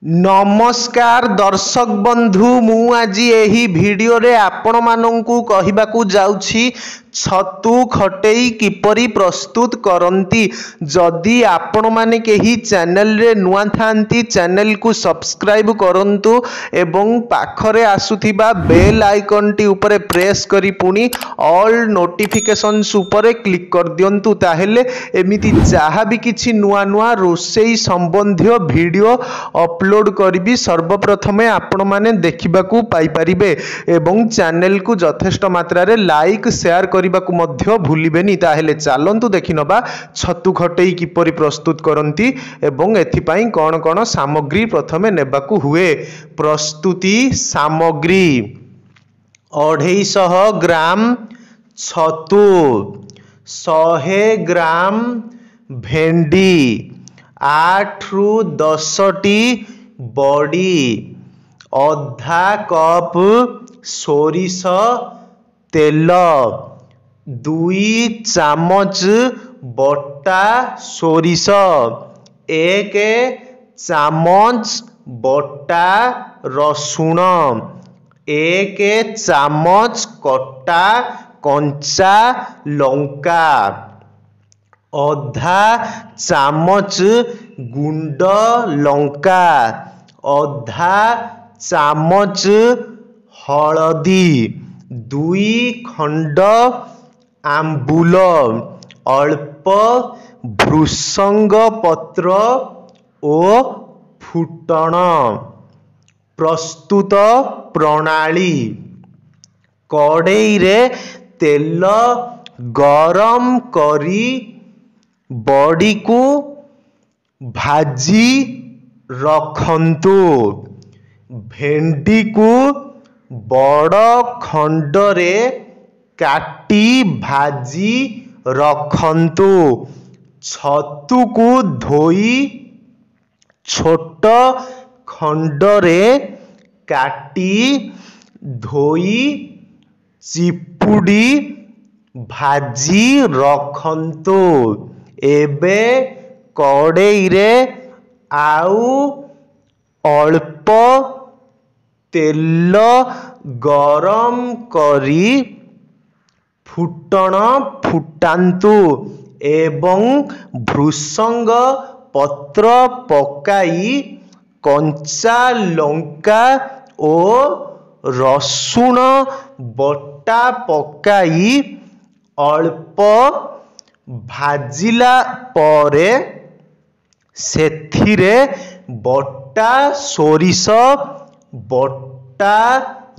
नमस्कार दर्शक बंधु मु आज यही वीडियो रे आपण मानंकु कहिबाकू जाउछि छतु खटेई किपरि प्रस्तुत करंती। जदि आपण माने केही चैनल रे नुआ थांती चैनल को सब्सक्राइब करंतु एवं पाखरे आसुथिबा बेल आइकन टी ऊपर प्रेस करी पुनी ऑल नोटिफिकेशंस ऊपर क्लिक कर दियंतु। ताहेले एमिति जहा भी किछि नुआ नुआ रोसेई संबंधी वीडियो अपलोड करी सर्वप्रथमे आपण माने देखिबाकू पाई परिबे एवं चैनल को यथेष्ट मात्रा रे लाइक शेयर करने को मध्य भूलिबेनी। ताहेले चलंतु देखिनबा छतु खटेई किपरि प्रस्तुत करंती एवं एथिपाई कौन कौन सामग्री प्रथमे नेबाकू हुए। प्रस्तुति सामग्री 250 ग्राम छतु, 100 ग्राम भेंडी, 8 ରୁ 10 टी बड़ी, अधा कप सोरिष तेल, 2 चामच बटा सोरिष, 1 चामच बटा रसुण, 1 चामच कटा कंचा लंका, अधा चामच गुंड लंका, अधा चामच हलदी, 2 खंड आंबुल, अल्प भृषंग पत्र ओ फुटण। प्रस्तुत प्रणाली कड़ेई रे तेल गरम करी बड़ी को भाजी रखंतु। भेंडी को बड़ खंडरे काटी भाजी रखंतु। छतु को धोई छोट खंडरे काटी धोई चिपुड़ी भाजी रखंतु। एबे कड़ेई रे आउ अल्प तेल गरम करी फुटण फुटांतु एवं भृषंग पत्र पकाई कंचा लंका ओ रसुण बटा पकाई अल्प भाजिला परे सेथिरे बटा सोरिष बटा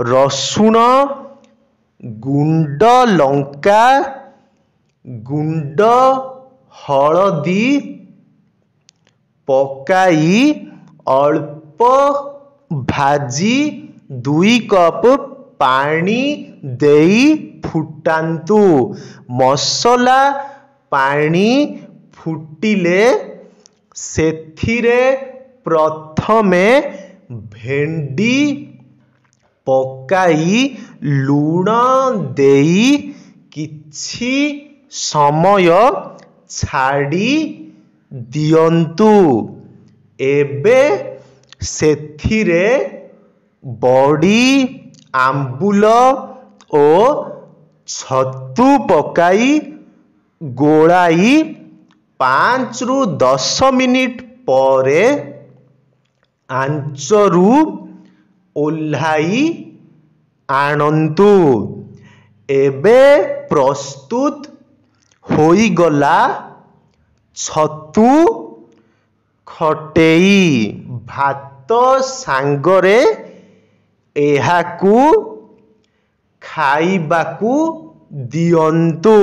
रसुण गुंड लंका गुंड हलदी पकाई अल्प भाजी 2 कप पानी देई फुटांतु। मसला पानी फुटिले सेथिरे प्रथमे भेंडी पकाई लूण देई किछि समय छाड़ी दियंतु। एबे सेथिरे बड़ी आंबुल ओ छतु पकाई गोलाई 5 ରୁ 10 मिनिट परे आंचरू ओल्हाई आणंतु। एबे प्रस्तुत होई गला छतु खटेई। भात सांगरे एहाकू खाइबाकू दियंतु।